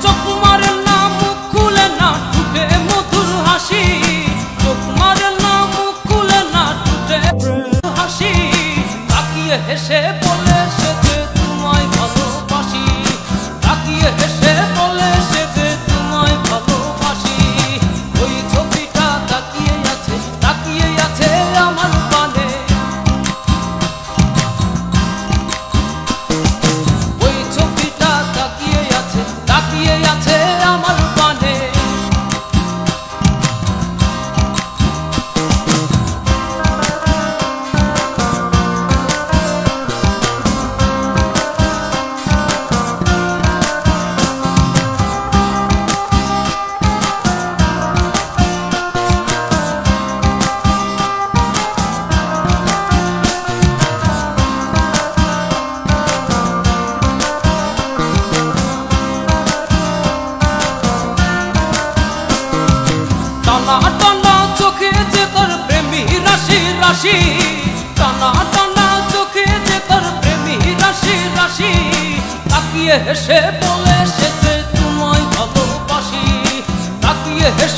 চোখ মারে না মুখ খুলে না ঠুকে মধুর হাসি, চোখ মারে না মুখ খুলে না ঠুকে হাসি, তাকিয়ে হেসে বলে সে যে তোমায় ভালোবাসি, তাকিয়ে হেসে বলে সে যে তোমায় ভালোবাসি। ওই ছবিটা তাকিয়ে আছে আমার পানে, ওই ছবিটা তাকিয়ে আছে আমার পানে। টানা টানা চোখে যে তোর প্রেমী রাশি রাশি, টানা টানা চোখে যে তোর প্রেমী রাশি রাশি, তাকিয়ে হেসে বলে সে যে তোমায় ভালোবাসি, তাকিয়ে হেসে